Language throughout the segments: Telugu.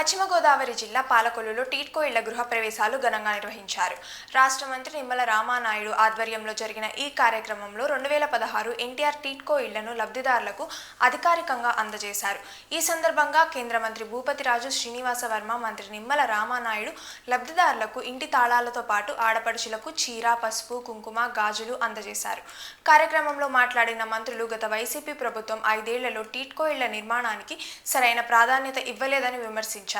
పశ్చిమ గోదావరి జిల్లా పాలకొల్లులో టీట్కో ఇళ్ల గృహప్రవేశాలు ఘనంగా నిర్వహించారు. రాష్ట్ర మంత్రి నిమ్మల రామానాయుడు ఆధ్వర్యంలో జరిగిన ఈ కార్యక్రమంలో 2016 ఎన్టీఆర్ టీట్కో ఇళ్లను లబ్ధిదారులకు అధికారికంగా అందజేశారు. ఈ సందర్భంగా కేంద్ర మంత్రి భూపతిరాజు శ్రీనివాస వర్మ, మంత్రి నిమ్మల రామానాయుడు లబ్ధిదారులకు ఇంటి తాళాలతో పాటు ఆడపడుచులకు చీర, పసుపు, కుంకుమ, గాజులు అందజేశారు. కార్యక్రమంలో మాట్లాడిన మంత్రులు గత వైసీపీ ప్రభుత్వం 5 ఏళ్లలో టీట్కో ఇళ్ల నిర్మాణానికి సరైన ప్రాధాన్యత ఇవ్వలేదని విమర్శించారు.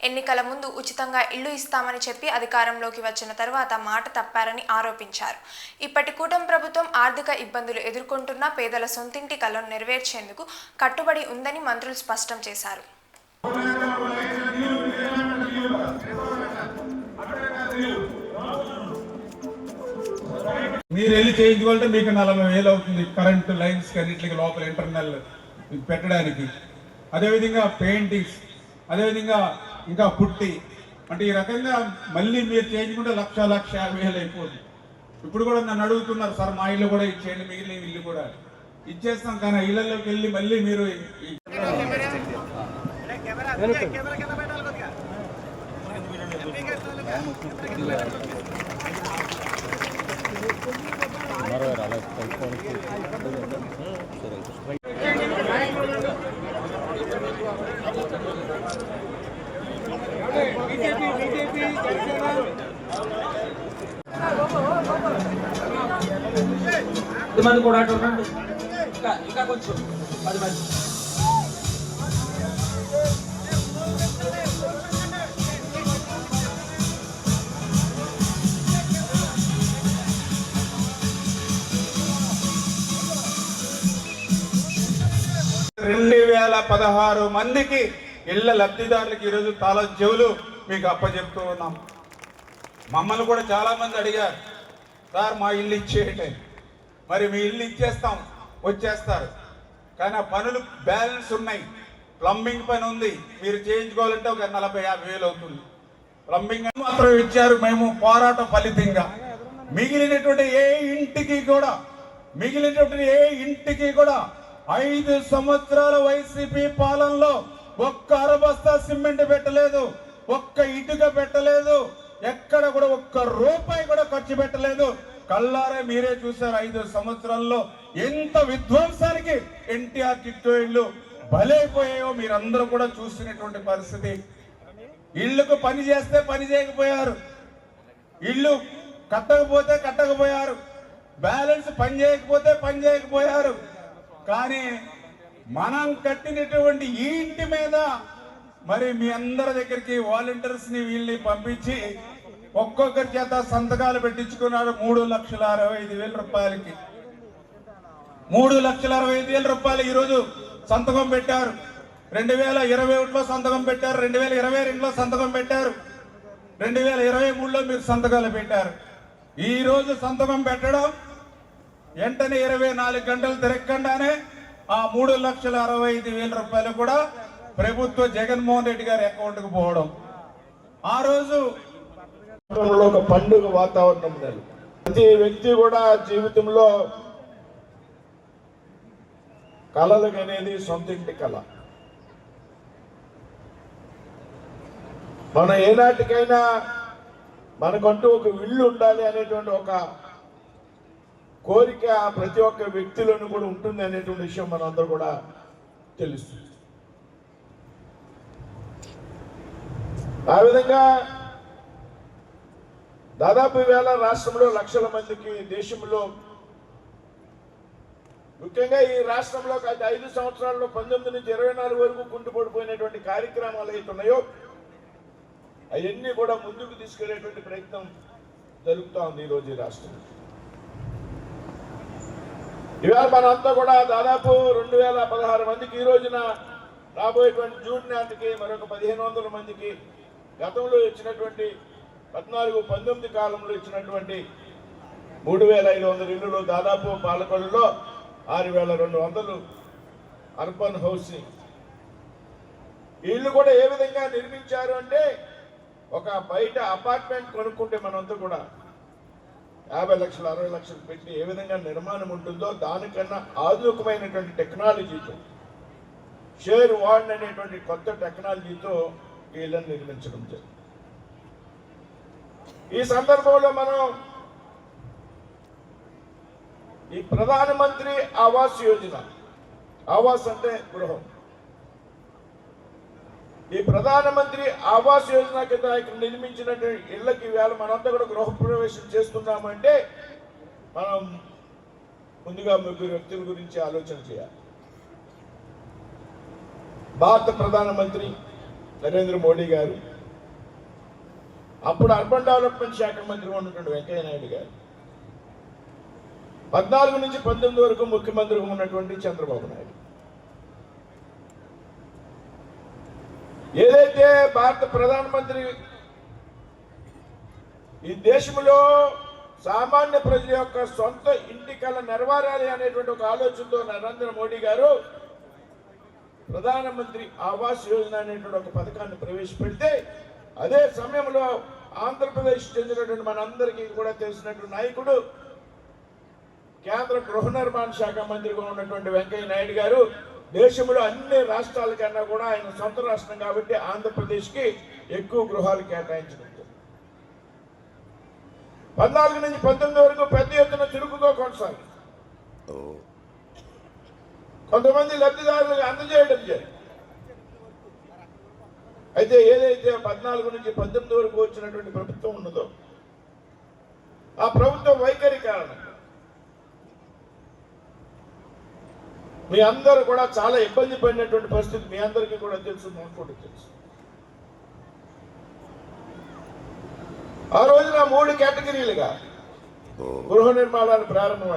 ఎన్నికల ముందు ఉచితంగా ఇళ్లు ఇస్తామని చెప్పి అధికారంలోకి వచ్చిన తర్వాత మాట తప్పారని ఆరోపించారు. ఇప్పటి కూటమి ప్రభుత్వం ఆర్థిక ఇబ్బందులు ఎదుర్కొంటున్న పేదల సొంతింటి కలను నెరవేర్చేందుకు కట్టుబడి ఉందని మంత్రులు స్పష్టం చేశారు. మీరు వెళ్ళి చేయించుకోవాలంటే మీకు 40,000 అవుతుంది. కరెంటు లైన్స్ అన్నింటికి లోపల ఇంటర్నల్ పెట్టడానికి, అదేవిధంగా పెయింటింగ్స్, అదేవిధంగా ఇంకా పుట్టి, అంటే ఈ రకంగా మళ్ళీ మీరు చేయించుకుంటే 1,50,000 అయిపోతుంది. ఇప్పుడు కూడా నన్ను అడుగుతున్నారు, సార్ మా ఇల్లు కూడా ఇచ్చేయండి, మిగిలిన ఇల్లు కూడా ఇచ్చేస్తాం. కానీ ఇళ్లలోకి వెళ్ళి మళ్ళీ మీరు మంది కూడా ఇంకా కొంచెం 10 మంది. పదహారు మందికి ఇళ్ల లబ్ధిదారులకి ఈరోజు తాళం చెవులు మీకు అప్పచెప్తూ ఉన్నాం. మమ్మల్ని కూడా చాలా మంది అడిగారు, సార్ మా ఇల్లు ఇచ్చేయండి. మరి మీ ఇల్లు ఇచ్చేస్తాం, వచ్చేస్తారు. కానీ ఆ పనులు బ్యాలెన్స్ ఉన్నాయి. ప్లంబింగ్ పని ఉంది, మీరు చేయించుకోవాలంటే ఒక 40,000-50,000 అవుతుంది. ప్లంబింగ్ మాత్రం ఇచ్చారు. మేము పోరాటం ఫలితంగా మిగిలినటువంటి ఏ ఇంటికి కూడా 5 సంవత్సరాల వైసీపీ పాలనలో ఒక్క అరబస్తా సిమెంట్ పెట్టలేదు, ఒక్క ఇటుక పెట్టలేదు, ఎక్కడ కూడా ఒక్క రూపాయి కూడా ఖర్చు పెట్టలేదు. కళ్ళారే మీరే చూశారు 5 సంవత్సరాల్లో ఎంత విధ్వంసానికి ఎన్టీఆర్ టిట్కో ఇళ్ళు బలైపోయాయో మీరందరూ కూడా చూసినటువంటి పరిస్థితి. ఇళ్లకు పని చేస్తే పని చేయకపోయారు, ఇల్లు కట్టకపోతే కట్టకపోయారు, బ్యాలెన్స్ పని చేయకపోతే పని చేయకపోయారు. కానీ మనం కట్టినటువంటి ఈ ఇంటి మీద మరి మీ అందరి దగ్గరికి వాలంటీర్స్ ని వీళ్ళని పంపించి ఒక్కొక్కరి చేత సంతకాలు పెట్టించుకున్నాడు. 3,65,000 రూపాయలకి 3,65,000 రూపాయలు ఈరోజు సంతకం పెట్టారు. 2021లో సంతకం పెట్టారు, 2022లో సంతకం పెట్టారు, 2023లో మీరు సంతకాలు పెట్టారు. ఈ రోజు సంతకం పెట్టడం వెంటనే 24 గంటలు తిరగకుండానే ఆ 3,65,000 రూపాయలు కూడా ప్రభుత్వ జగన్మోహన్ రెడ్డి గారి అకౌంట్కి పోవడం. ఆ రోజు ఒక పండుగ వాతావరణం ఉండాలి. ప్రతి వ్యక్తి కూడా జీవితంలో కళలు అనేది సొంతింటి కళ. మనం ఏనాటికైనా మనకంటూ ఒక ఇల్లు ఉండాలి అనేటువంటి ఒక కోరిక ప్రతి ఒక్క వ్యక్తిలోనూ కూడా ఉంటుంది అనేటువంటి విషయం మనందరూ కూడా తెలుస్తుంది. ఆ విధంగా దాదాపు ఈవేళ రాష్ట్రంలో లక్షల మందికి, దేశంలో ముఖ్యంగా ఈ రాష్ట్రంలో 5 సంవత్సరాల్లో 19 నుంచి 24 వరకు కుంటుపడిపోయినటువంటి కార్యక్రమాలు అవుతున్నాయో అవన్నీ కూడా ముందుకు తీసుకెళ్లేటువంటి ప్రయత్నం జరుగుతూ ఉంది ఈరోజు ఈ రాష్ట్రంలో. ఇవాళ మనంతా కూడా దాదాపు 2,016 మందికి ఈ రోజున రాబోయేటువంటి జూన్ నాటికి మరొక 1,500 మందికి గతంలో ఇచ్చినటువంటి 14-19 కాలంలో ఇచ్చినటువంటి 3,500 ఇళ్లలో దాదాపు పాలకొల్లులో 6,200 అర్బన్ హౌసింగ్ ఇళ్ళు కూడా ఏ విధంగా నిర్మించారు అంటే, ఒక బయట అపార్ట్మెంట్ కొనుక్కుంటే మనంతా కూడా 50 లక్షలు 60 లక్షలు పెట్టి ఏ విధంగా నిర్మాణం ఉంటుందో దానికన్నా ఆధునికమైనటువంటి టెక్నాలజీతో, షేర్ వార్డ్ అనేటువంటి కొత్త టెక్నాలజీతో ఈ ఇళ్లను నిర్మించడం జరిగింది. ఈ సందర్భంలో మనం ఈ ప్రధానమంత్రి ఆవాస్ యోజన, ఆవాస్ అంటే గృహం, ఈ ప్రధానమంత్రి ఆవాస్ యోజన కింద ఇక్కడ నిర్మించినటువంటి ఇళ్లకి వేళ మనంతా కూడా గృహప్రవేశం చేస్తున్నామంటే మనం ముందుగా ముగ్గురు వ్యక్తుల గురించి ఆలోచన చేయాలి. భారత ప్రధానమంత్రి నరేంద్ర మోడీ గారు, అప్పుడు అర్బన్ డెవలప్మెంట్ శాఖ మంత్రిగా ఉన్నటువంటి వెంకయ్య నాయుడు గారు, 14 నుంచి 19 వరకు ముఖ్యమంత్రిగా ఉన్నటువంటి చంద్రబాబు నాయుడు. ఏదైతే భారత ప్రధానమంత్రి ఈ దేశంలో సామాన్య ప్రజల యొక్క సొంత ఇంటి కళ నెరవేరాలి అనేటువంటి ఒక ఆలోచనతో నరేంద్ర మోడీ గారు ప్రధానమంత్రి ఆవాస్ యోజన అనేటువంటి ఒక పథకాన్ని ప్రవేశపెడితే, అదే సమయంలో ఆంధ్రప్రదేశ్ చెందినటువంటి మనందరికీ కూడా తెలిసినటువంటి నాయకుడు, కేంద్ర గృహ నిర్మాణ శాఖ మంత్రిగా ఉన్నటువంటి వెంకయ్య నాయుడు గారు దేశంలో అన్ని రాష్ట్రాల కన్నా కూడా ఆయన సొంత రాష్ట్రం కాబట్టి ఆంధ్రప్రదేశ్కి ఎక్కువ గృహాలు కేటాయించడం. 14 నుంచి 19 వరకు పెద్ద ఎత్తున చురుకుగా కొనసాగి కొంతమంది లబ్ధిదారులకు అందజేయడం జరిగింది. అయితే ఏదైతే 14 నుంచి 19 వరకు వచ్చినటువంటి ప్రభుత్వం ఉన్నదో ఆ ప్రభుత్వ వైఖరి కారణంగా మీ అందరూ కూడా చాలా ఇబ్బంది పడినటువంటి పరిస్థితి మీ అందరికీ కూడా తెలుసు, నాకు కూడా తెలుసు. ఆ రోజున 3 కేటగిరీలుగా గృహ నిర్మాణాలు ప్రారంభమయ్యాయి.